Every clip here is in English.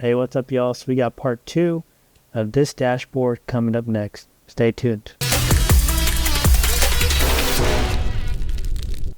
Hey, what's up, y'all? So we got part 2 of this dashboard coming up next. Stay tuned.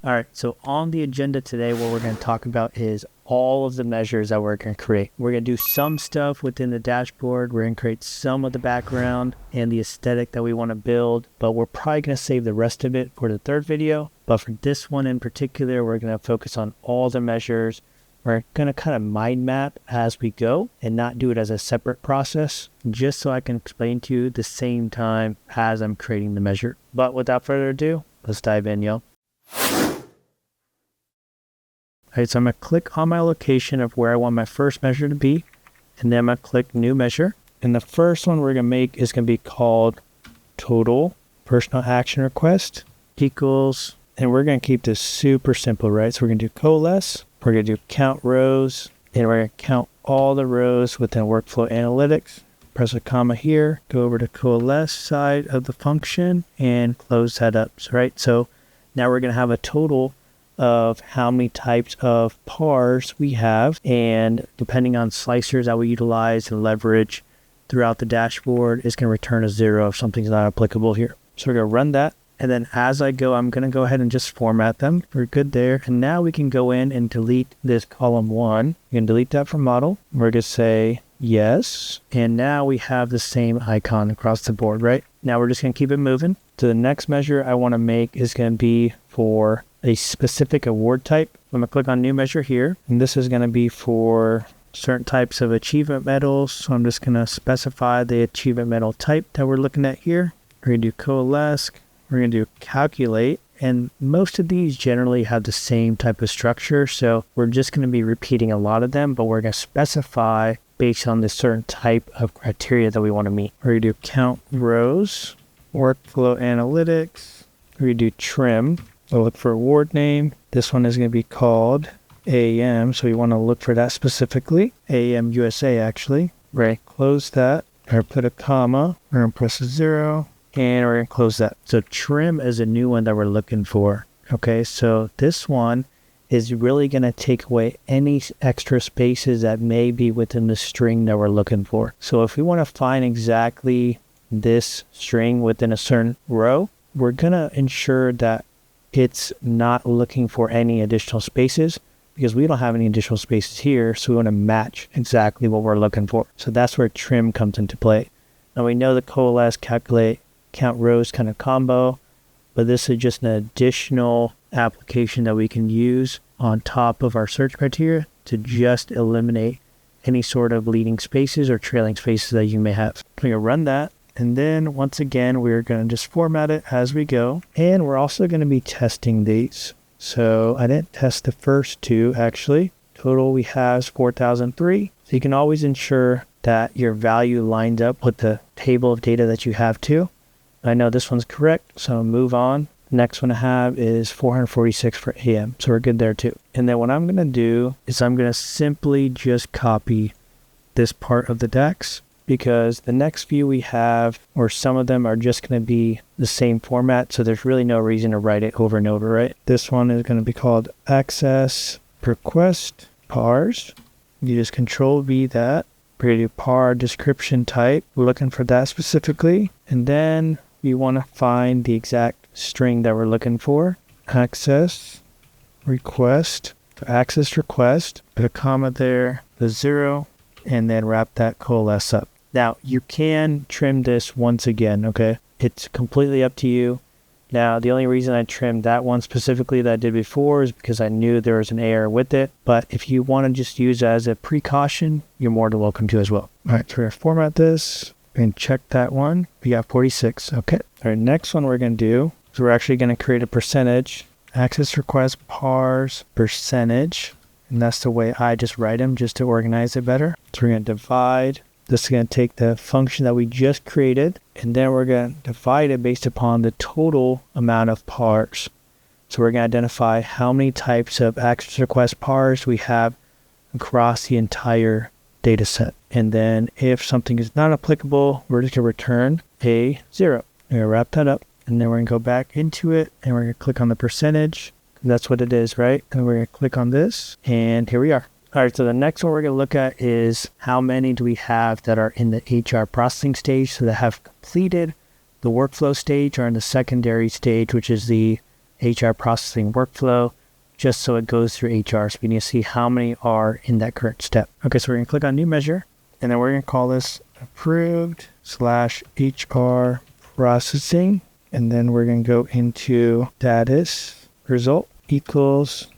Alright, so on the agenda today, what we're going to talk about is all of the measures that we're going to create. We're going to do some stuff within the dashboard. We're going to create some of the background and the aesthetic that we want to build, but we're probably going to save the rest of it for the third video. But for this one in particular, we're going to focus on all the measures. We're going to kind of mind map as we go and not do it as a separate process, just so I can explain to you the same time as I'm creating the measure. But without further ado, let's dive in, y'all. Alright, so I'm going to click on my location of where I want my first measure to be, and then I'm going to click New Measure. And the first one we're going to make is going to be called Total Personal Action Request equals, and we're going to keep this super simple, right? So we're going to do coalesce, we're going to do count rows, and we're going to count all the rows within Workflow Analytics. Press a comma here, go over to coalesce side of the function, and close that up, right? So now we're going to have a total of how many types of pars we have, and depending on slicers that we utilize and leverage throughout the dashboard, it's going to return a 0 if something's not applicable here. So we're going to run that, and then as I go, I'm going to go ahead and just format them. We're good there, and now we can go in and delete this column 1. We can delete that from model. We're going to say yes, and now we have the same icon across the board, right? Now we're just going to keep it moving. So the next measure I want to make is going to be for a specific award type. I'm going to click on New Measure here, and this is going to be for certain types of achievement medals. So I'm just going to specify the achievement medal type that we're looking at here. We're going to do coalesce, we're going to do calculate, and most of these generally have the same type of structure, so we're just going to be repeating a lot of them, but we're going to specify based on the certain type of criteria that we want to meet. We're going to do count rows, Workflow Analytics, we're going to do trim. We'll look for award name. This one is going to be called AM, so we want to look for that specifically. AM USA, actually. We're going to close that. We're going to put a comma. We're going to press a 0, and we're going to close that. So trim is a new one that we're looking for. Okay, so this one is really going to take away any extra spaces that may be within the string that we're looking for. So if we want to find exactly this string within a certain row, we're going to ensure that it's not looking for any additional spaces, because we don't have any additional spaces here, so we want to match exactly what we're looking for. So that's where trim comes into play. Now we know the coalesce, calculate, count rows kind of combo, but this is just an additional application that we can use on top of our search criteria to just eliminate any sort of leading spaces or trailing spaces that you may have. We're going to run that. And then once again, we're going to just format it as we go. And we're also going to be testing these. So I didn't test the first two, actually. Total we have is 4,003. So you can always ensure that your value lines up with the table of data that you have too. I know this one's correct, so I'll move on. The next one I have is 446 for AM. So we're good there too. And then what I'm going to do is I'm going to simply just copy this part of the DAX, because the next few we have, or some of them are just going to be the same format, so there's really no reason to write it over and over, right? This one is going to be called access request pars. You just control V that. We're going to do par description type. We're looking for that specifically. And then we want to find the exact string that we're looking for. Access request. For access request, put a comma there, the 0, and then wrap that coalesce up. Now, you can trim this once again, okay? It's completely up to you. Now, the only reason I trimmed that one specifically that I did before is because I knew there was an error with it. But if you want to just use it as a precaution, you're more than welcome to as well. All right, so we're going to format this and check that one. We got 46, okay. All right, next one we're going to do is we're actually going to create a percentage. Access request pars percentage. And that's the way I just write them, just to organize it better. So we're going to divide. This is going to take the function that we just created, and then we're going to divide it based upon the total amount of pars. So we're going to identify how many types of access request pars we have across the entire data set. And then if something is not applicable, we're just going to return a 0. We're going to wrap that up, and then we're going to go back into it, and we're going to click on the percentage. That's what it is, right? And we're going to click on this, and here we are. All right, so the next one we're going to look at is how many do we have that are in the HR processing stage, so that have completed the workflow stage, or in the secondary stage, which is the HR processing workflow, just so it goes through HR. So we need to see how many are in that current step. Okay, so we're going to click on new measure, and then we're going to call this approved/HR processing. And then we're going to go into status result equals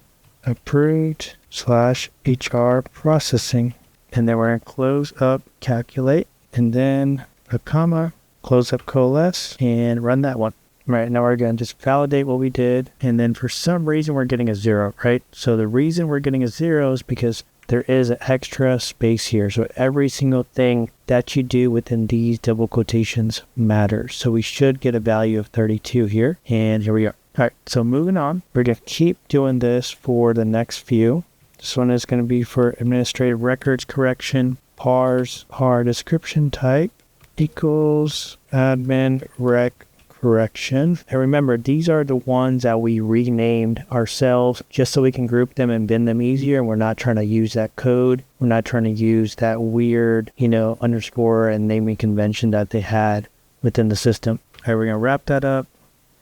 approved/HR processing. And then we're going to close up calculate, and then a comma, close up coalesce, and run that one. Right, now we're going to just validate what we did. And then for some reason we're getting a 0, right? So the reason we're getting a 0 is because there is an extra space here. So every single thing that you do within these double quotations matters. So we should get a value of 32 here. And here we are. All right, so moving on, we're going to keep doing this for the next few. This one is going to be for administrative records correction, pars, par description type equals admin rec correction. And remember, these are the ones that we renamed ourselves just so we can group them and bin them easier. And we're not trying to use that code. We're not trying to use that weird, underscore and naming convention that they had within the system. All right, we're going to wrap that up,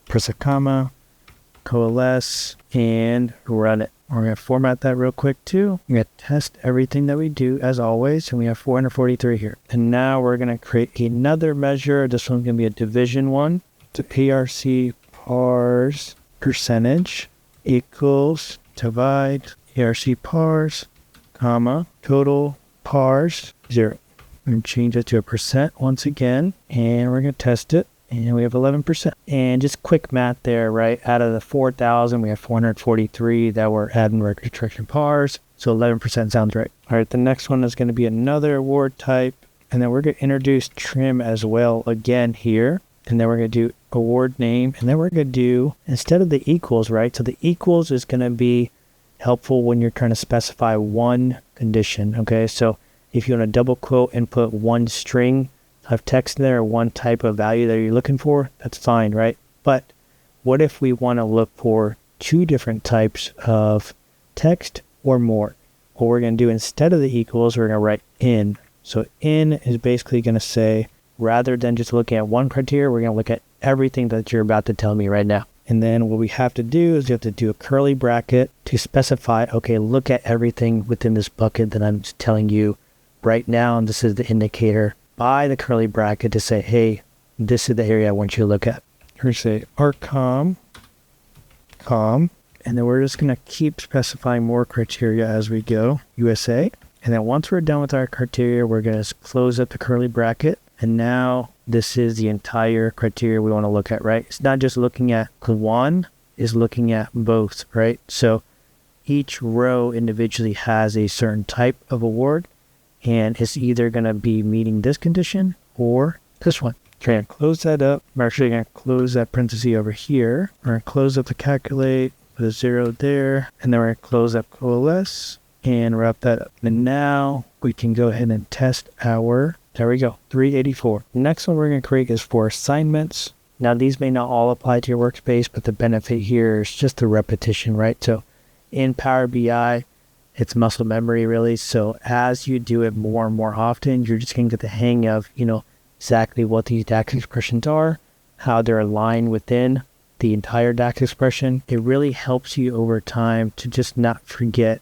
press a comma, coalesce, and run it. We're going to format that real quick too. We're going to test everything that we do as always. And we have 443 here. And now we're going to create another measure. This one's going to be a division one. So ARC pars percentage equals divide ARC pars, comma, total pars 0. We're going to change it to a percent once again. And we're going to test it. And we have 11%. And just quick math there, right? Out of the 4,000, we have 443 that were admin record correction pars. So 11% sounds right. All right, the next one is going to be another award type. And then we're going to introduce trim as well again here. And then we're going to do award name. And then we're going to do, instead of the equals, right? So the equals is going to be helpful when you're trying to specify one condition, okay? So if you want to double quote and put one string of text in there, or one type of value that you're looking for, that's fine, right? But what if we want to look for 2 different types of text or more? What we're going to do instead of the equals, we're going to write in. So in is basically going to say, rather than just looking at one criteria, we're going to look at everything that you're about to tell me right now. And then what we have to do is you have to do a curly bracket to specify, okay, look at everything within this bucket that I'm telling you right now. And this is the indicator by the curly bracket to say, hey, this is the area I want you to look at. Here we say arccom, and then we're just going to keep specifying more criteria as we go, USA. And then once we're done with our criteria, we're going to close up the curly bracket. And now this is the entire criteria we want to look at, right? It's not just looking at one, it's looking at both, right? So each row individually has a certain type of award. And it's either going to be meeting this condition or this one. Okay, I'm going to close that up. I'm actually going to close that parenthesis over here. We're going to close up the calculate, put a 0 there. And then we're going to close up coalesce and wrap that up. And now we can go ahead and test our, there we go, 384. The next one we're going to create is for assignments. Now these may not all apply to your workspace, but the benefit here is just the repetition, right? So in Power BI, it's muscle memory, really. So as you do it more and more often, you're just going to get the hang of, exactly what these DAX expressions are, how they're aligned within the entire DAX expression. It really helps you over time to just not forget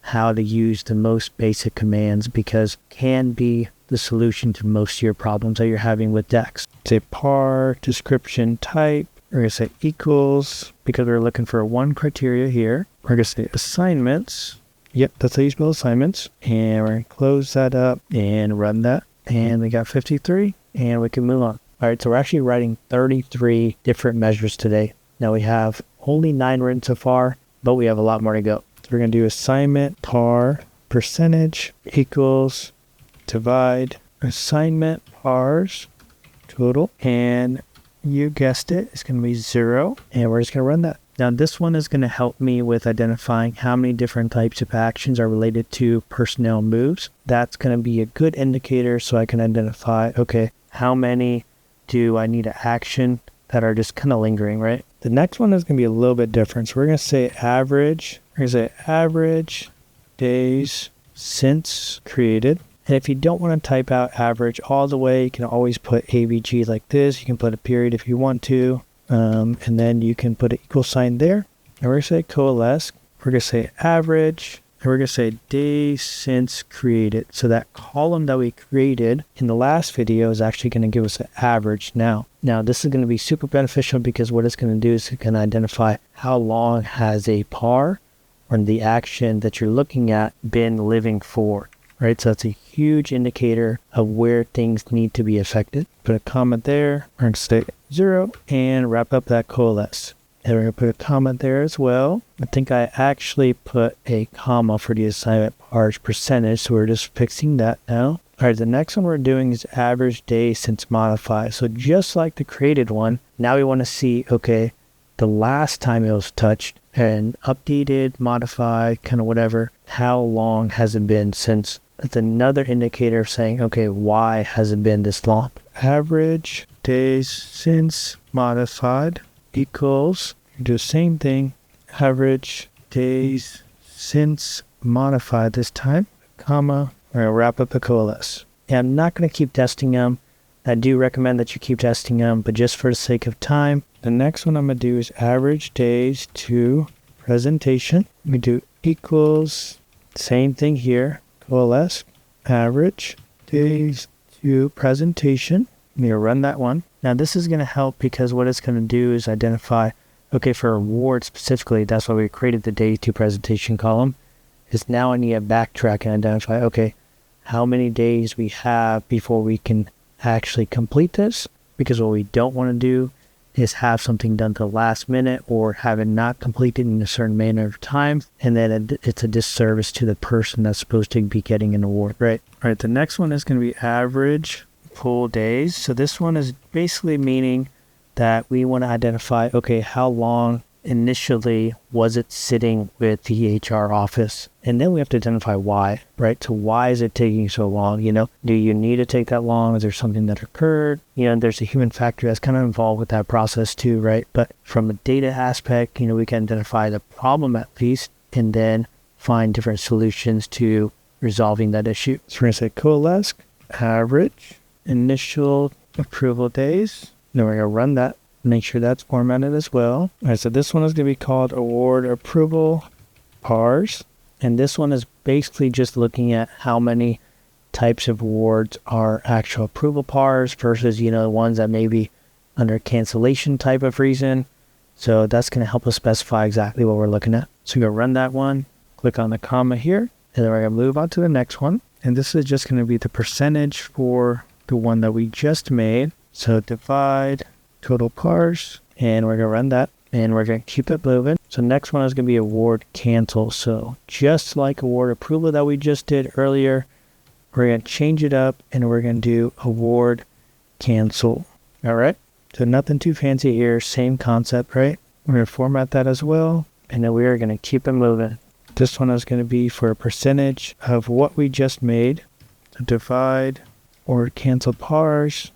how to use the most basic commands, because can be the solution to most of your problems that you're having with DAX. Say par description type. We're going to say equals, because we're looking for one criteria here. We're going to say assignments. Yep, that's how you spell assignments. And we're going to close that up and run that. And we got 53, and we can move on. All right, so we're actually writing 33 different measures today. Now we have only 9 written so far, but we have a lot more to go. So we're going to do assignment par percentage equals divide assignment pars total. And you guessed it, it's going to be 0. And we're just going to run that. Now this one is going to help me with identifying how many different types of actions are related to personnel moves. That's going to be a good indicator so I can identify, okay, how many do I need to action that are just kind of lingering, right? The next one is going to be a little bit different. So we're going to say average. We're going to say average days since created. And if you don't want to type out average all the way, you can always put AVG like this. You can put a period if you want to. And then you can put an equal sign there. And we're going to say coalesce. We're going to say average. And we're going to say days since created. So that column that we created in the last video is actually going to give us an average now. Now this is going to be super beneficial because what it's going to do is it can identify how long has a par or the action that you're looking at been living for. Right, so that's a huge indicator of where things need to be affected. Put a comment there. We're going to say 0 and wrap up that coalesce. And we're going to put a comment there as well. I think I actually put a comma for the assignment pars percentage, so we're just fixing that now. All right, the next one we're doing is average days since modified. So just like the created one, now we want to see, okay, the last time it was touched and updated, modified, kind of whatever, how long has it been since? That's another indicator of saying, okay, why has it been this long? Average days since modified equals, do the same thing, average days since modified this time, comma, we're going to wrap up the coalesce. And I'm not going to keep testing them. I do recommend that you keep testing them, but just for the sake of time, the next one I'm going to do is average days to presentation. We do equals, same thing here, coalesce, average days to presentation. I'm going to run that one. Now this is going to help because what it's going to do is identify, okay, for award specifically, that's why we created the days to presentation column, is now I need to backtrack and identify, okay, how many days we have before we can actually complete this, because what we don't want to do is have something done to the last minute or have it not completed in a certain manner of time, and then it's a disservice to the person that's supposed to be getting an award, right? All right, the next one is going to be average full days. So this one is basically meaning that we want to identify, okay, how long initially was it sitting with the HR office? And then we have to identify why, right? So why is it taking so long? You know, do you need to take that long? Is there something that occurred? You know, there's a human factor that's kind of involved with that process too, right? But from a data aspect, you know, we can identify the problem at least and then find different solutions to resolving that issue. So we're going to say coalesce, average, initial approval days. Then we're going to run that. Make sure that's formatted as well. All right, so this one is going to be called award approval pars. And this one is basically just looking at how many types of awards are actual approval pars versus, you know, ones that may be under cancellation type of reason. So that's going to help us specify exactly what we're looking at. So we're going to run that one, click on the comma here, and then we're going to move on to the next one. And this is just going to be the percentage for the one that we just made. So divide total pars, and we're going to run that, and we're going to keep it moving. So next one is going to be award cancel. So just like award approval that we just did earlier, we're going to change it up, and we're going to do award cancel. All right, so nothing too fancy here, same concept, right? We're going to format that as well, and then we are going to keep it moving. This one is going to be for a percentage of what we just made. So divide or cancel pars,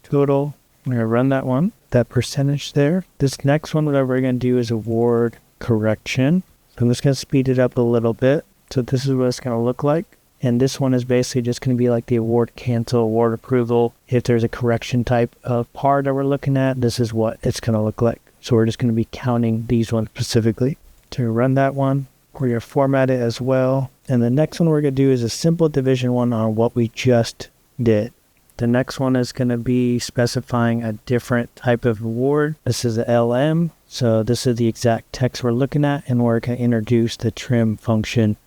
total. I'm going to run that one, that percentage there. This next one, what we're going to do is award correction. So I'm just going to speed it up a little bit. So this is what it's going to look like. And this one is basically just going to be like the award cancel, award approval. If there's a correction type of par that we're looking at, this is what it's going to look like. So we're just going to be counting these ones specifically. To run that one, we're going to format it as well. And the next one we're going to do is a simple division one on what we just did. The next one is going to be specifying a different type of award. This is a LM. So this is the exact text we're looking at, and we're going to introduce the trim function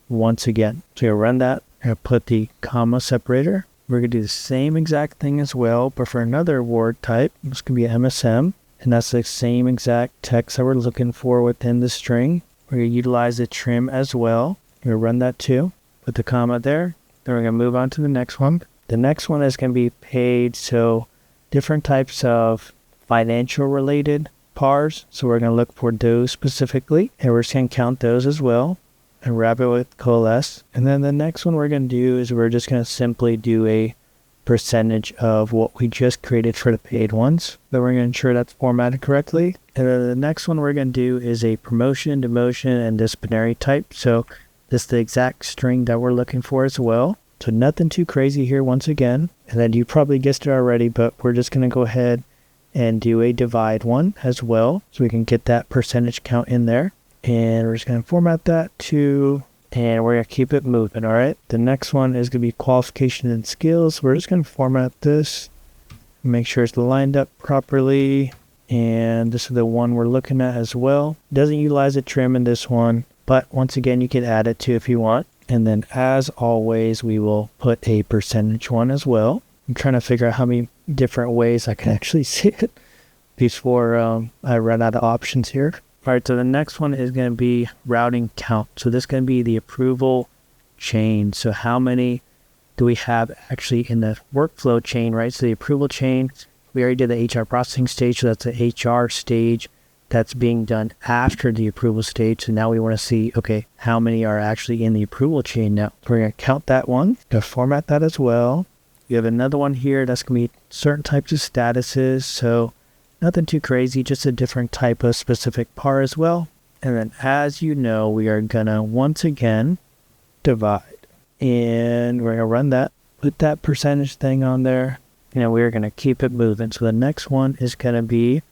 once again. So you'll run that. We're going to put the comma separator. We're going to do the same exact thing as well, but for another award type. This could be MSM, and that's the same exact text that we're looking for within the string. We're going to utilize the trim as well. We're going to run that too. Put the comma there. Then we're going to move on to the next one. The next one is going to be paid, so different types of financial related pars. So we're going to look for those specifically, and we're just going to count those as well and wrap it with coalesce. And then the next one we're going to do is we're just going to simply do a percentage of what we just created for the paid ones. Then we're going to ensure that's formatted correctly. And then the next one we're going to do is a promotion, demotion, and disciplinary type. So This is the exact string that we're looking for as well. So nothing too crazy here once again. And then you probably guessed it already, but we're just going to go ahead and do a divide one as well. So we can get that percentage count in there. And we're just going to format that to, and we're going to keep it moving, all right? The next one is going to be qualification and skills. We're just going to format this, make sure it's lined up properly. And this is the one we're looking at as well. Doesn't utilize a trim in this one, but once again, you can add it to if you want. And then as always, we will put a percentage one as well. I'm trying to figure out how many different ways I can actually see it before I run out of options here. All right, so the next one is going to be routing count. So this is going to be the approval chain. So how many do we have actually in the workflow chain, right? So the approval chain, we already did the HR processing stage. So that's the HR stage that's being done after the approval stage. So now we want to see, okay, how many are actually in the approval chain now. We're going to count that one, to format that as well. We have another one here that's going to be certain types of statuses. So nothing too crazy, just a different type of specific par as well. And then as you know, we are going to once again divide. And we're going to run that, put that percentage thing on there. And we're going to keep it moving. So the next one is going to be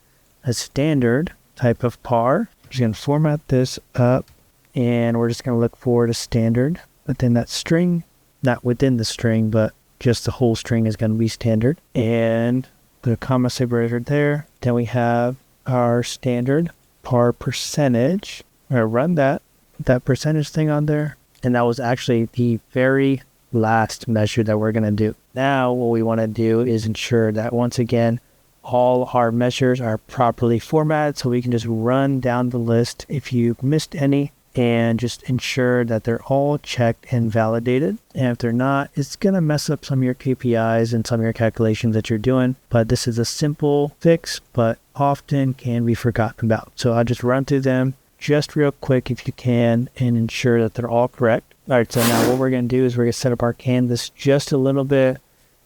a standard type of par. We're just going to format this up. And we're just going to look for the standard within that string. Not within the string, but just the whole string is going to be standard. And the comma separator there. Then we have our standard par percentage. We're going to run that, put that percentage thing on there. And that was actually the very last measure that we're going to do. Now what we want to do is ensure that once again, all our measures are properly formatted, so we can just run down the list if you missed any and just ensure that they're all checked and validated. And if they're not, it's going to mess up some of your KPIs and some of your calculations that you're doing. But this is a simple fix, but often can be forgotten about. So I'll just run through them just real quick if you can and ensure that they're all correct. All right, so now what we're going to do is we're going to set up our canvas just a little bit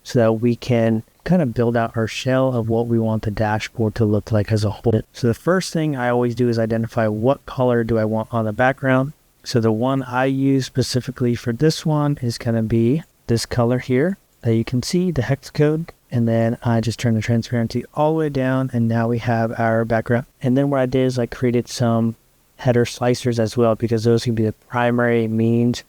so that we can kind of build out our shell of what we want the dashboard to look like as a whole. So the first thing I always do is identify what color do I want on the background. So the one I use specifically for this one is going to be this color here that you can see, the hex code. And then I just turn the transparency all the way down, and now we have our background. And then what I did is I created some header slicers as well, because those can be the primary means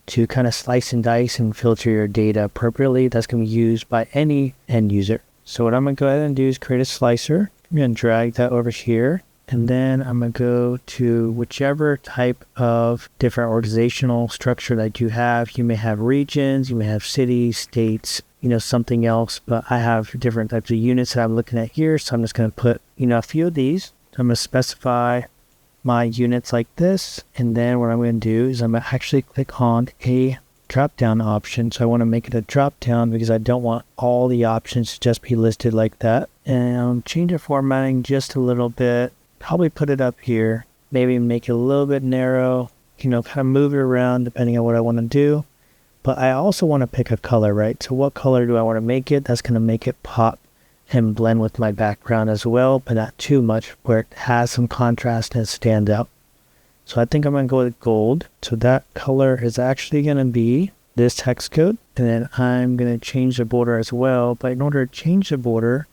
to kind of slice and dice and filter your data appropriately. That's going to be used by any end user. So what I'm going to go ahead and do is create a slicer. I'm going to drag that over here. And then I'm going to go to whichever type of different organizational structure that you have. You may have regions, you may have cities, states, something else. But I have different types of units that I'm looking at here. So I'm just going to put, a few of these. So I'm going to specify my units like this, and then what I'm going to do is I'm going to actually click on a drop down option. So I want to make it a drop down because I don't want all the options to just be listed like that. And change the formatting just a little bit, probably put it up here, maybe make it a little bit narrow, kind of move it around depending on what I want to do. But I also want to pick a color, right? So what color do I want to make it? That's going to make it pop and blend with my background as well, but not too much where it has some contrast and stand out. So I think I'm going to go with gold. So that color is actually going to be this text code. And then I'm going to change the border as well. But in order to change the border,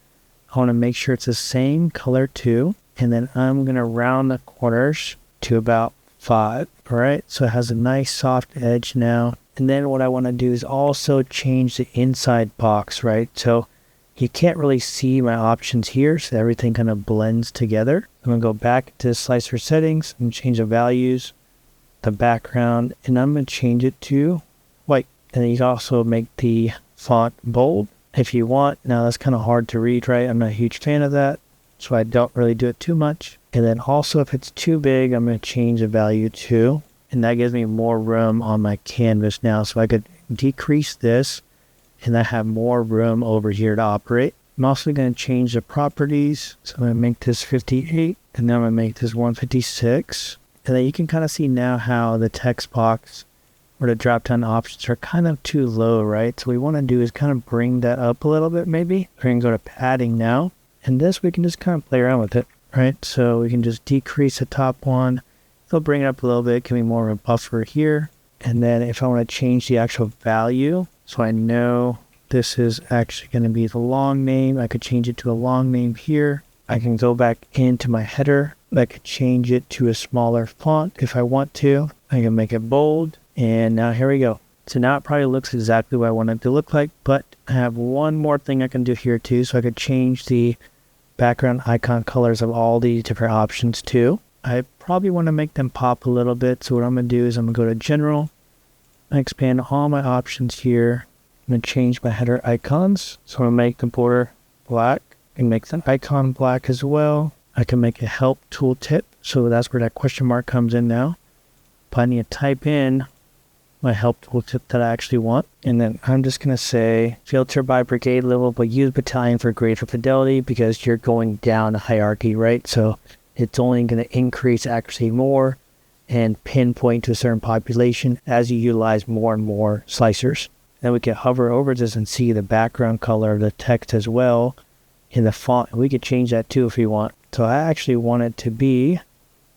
I want to make sure it's the same color too. And then I'm going to round the corners to about 5. All right. So it has a nice soft edge now. And then what I want to do is also change the inside box, right? So you can't really see my options here, so everything kind of blends together. I'm going to go back to slicer settings and change the values, the background, and I'm going to change it to white. And then you can also make the font bold if you want. Now that's kind of hard to read, right? I'm not a huge fan of that, so I don't really do it too much. And then also if it's too big, I'm going to change the value to, and that gives me more room on my canvas now. So I could decrease this, and I have more room over here to operate. I'm also going to change the properties. So I'm going to make this 58, and then I'm going to make this 156. And then you can kind of see now how the text box or the drop-down options are kind of too low, right? So what we want to do is kind of bring that up a little bit maybe. We're going to go to padding now. And this, we can just kind of play around with it, right? So we can just decrease the top one. They'll bring it up a little bit, give me more of a buffer here. And then if I want to change the actual value, so I know this is actually going to be the long name, I could change it to a long name here. I can go back into my header. I could change it to a smaller font if I want to. I can make it bold. And now here we go. So now it probably looks exactly what I want it to look like, but I have one more thing I can do here too. So I could change the background icon colors of all these different options too. I probably want to make them pop a little bit. So what I'm going to do is I'm going to go to General, expand all my options here. I'm going to change my header icons. So I'm going to make the border black and make the icon black as well. I can make a help tooltip. So that's where that question mark comes in now. But I need to type in my help tooltip that I actually want. And then I'm just going to say filter by brigade level, but use battalion for greater fidelity because you're going down a hierarchy, right? So it's only going to increase accuracy more and pinpoint to a certain population as you utilize more and more slicers. Then we can hover over this and see the background color of the text as well in the font. We could change that too if we want. So I actually want it to be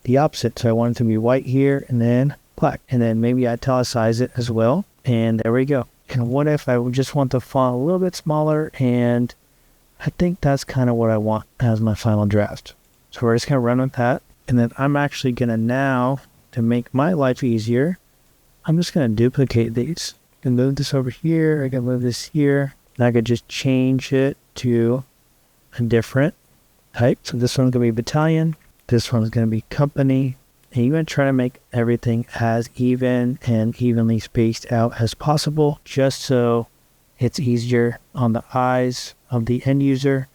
the opposite. So I want it to be white here and then black. And then maybe italicize it as well. And there we go. And what if I just want the font a little bit smaller? And I think that's kind of what I want as my final draft. So we're just going to run with that. And then I'm actually going to now, to make my life easier, I'm just going to duplicate these. I can move this over here. I can move this here. And I could just change it to a different type. So this one's going to be battalion. This one's going to be company. And you're going to try to make everything as even and evenly spaced out as possible, just so it's easier on the eyes of the end user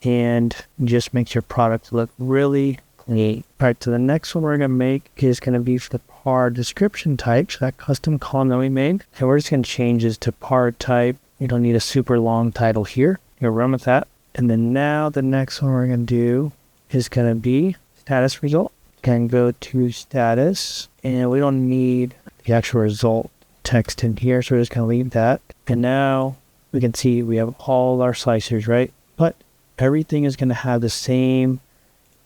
and just makes your product look really clean. All right, so the next one we're going to make is going to be for the par description type, so that custom column that we made. And we're just going to change this to par type. You don't need a super long title here. You're going to run with that. And then now the next one we're going to do is going to be status result. Can go to status, and we don't need the actual result text in here, so we're just going to leave that. And now we can see we have all our slicers, right? But everything is going to have the same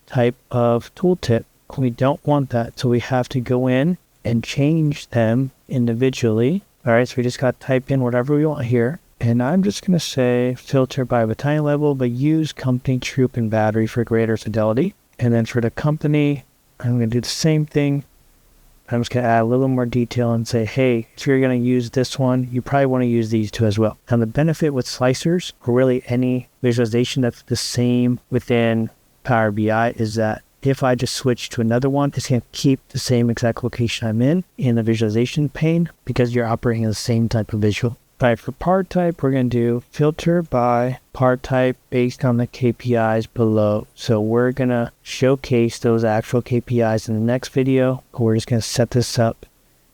type of tooltip. We don't want that, so we have to go in and change them individually. All right, so we just got to type in whatever we want here. And I'm just going to say filter by battalion level, but use company, troop, and battery for greater fidelity. And then for the company, I'm going to do the same thing. I'm just going to add a little more detail and say, hey, if you're going to use this one, you probably want to use these two as well. Now, the benefit with slicers, or really any visualization that's the same within Power BI, is that if I just switch to another one, it's going to keep the same exact location I'm in the visualization pane because you're operating in the same type of visual. All right, for part type, we're going to do filter by part type based on the KPIs below. So we're going to showcase those actual KPIs in the next video. We're just going to set this up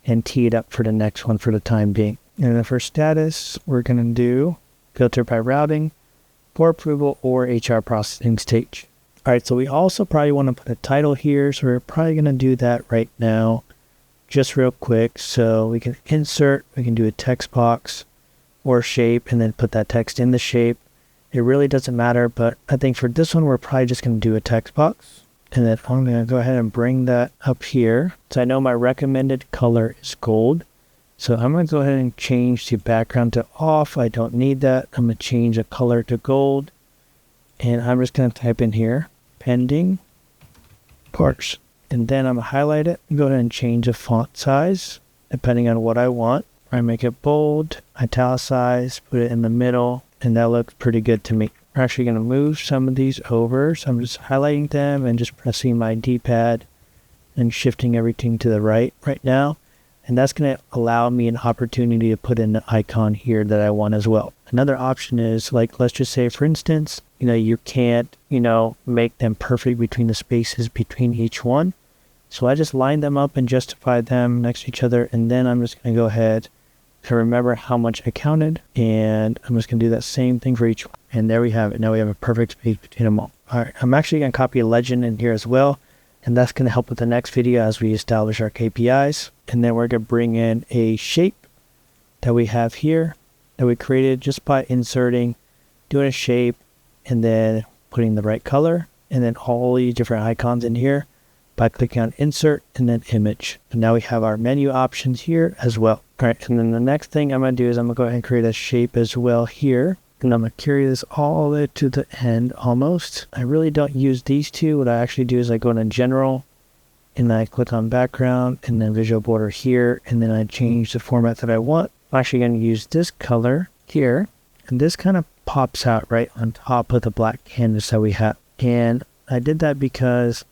and tee it up for the next one for the time being. And then for status, we're going to do filter by routing, for approval, or HR processing stage. All right, so we also probably want to put a title here. So we're probably going to do that right now, just real quick. So we can insert, we can do a text box or shape and then put that text in the shape. It really doesn't matter, but I think for this one, we're probably just going to do a text box. And then I'm going to go ahead and bring that up here. So I know my recommended color is gold. So I'm going to go ahead and change the background to off. I don't need that. I'm going to change the color to gold. And I'm just going to type in here, pending parse. And then I'm going to highlight it and go ahead and change the font size depending on what I want. I make it bold, italicize, put it in the middle, and that looks pretty good to me. We're actually going to move some of these over. So I'm just highlighting them and just pressing my D-pad and shifting everything to the right now. And that's going to allow me an opportunity to put in the icon here that I want as well. Another option is, like, let's just say, for instance, you can't, make them perfect between the spaces between each one. So I just line them up and justify them next to each other. And then I'm just going to go ahead to remember how much I counted, and I'm just going to do that same thing for each one. And there we have it. Now we have a perfect space between them all. All right, I'm actually going to copy a legend in here as well, and that's going to help with the next video as we establish our KPIs. And then we're going to bring in a shape that we have here that we created just by inserting, doing a shape, and then putting the right color, and then all these different icons in here by clicking on Insert and then Image. And now we have our menu options here as well. All right, and then the next thing I'm going to do is I'm going to go ahead and create a shape as well here. And I'm going to carry this all the way to the end almost. I really don't use these two. What I actually do is I go into General, and then I click on Background, and then Visual Border here, and then I change the format that I want. I'm actually going to use this color here, and this kind of pops out right on top of the black canvas that we have. And I did that because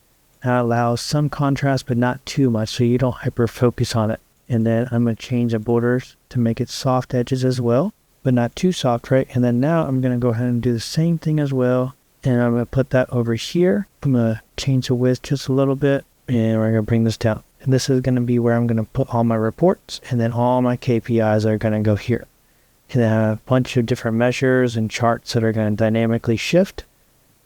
it allows some contrast, but not too much, so you don't hyper focus on it. And then I'm going to change the borders to make it soft edges as well, but not too soft, right? And then now I'm going to go ahead and do the same thing as well. And I'm going to put that over here. I'm going to change the width just a little bit, and we're going to bring this down. And this is going to be where I'm going to put all my reports, and then all my KPIs are going to go here. And then I have a bunch of different measures and charts that are going to dynamically shift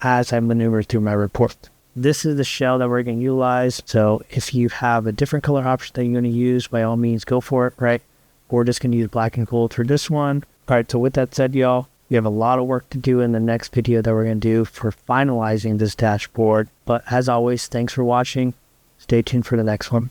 as I maneuver through my report. This is the shell that we're going to utilize. So if you have a different color option that you're going to use, by all means, go for it, right? We're just going to use black and gold for this one. All right, so with that said, y'all, we have a lot of work to do in the next video that we're going to do for finalizing this dashboard. But as always, thanks for watching. Stay tuned for the next one.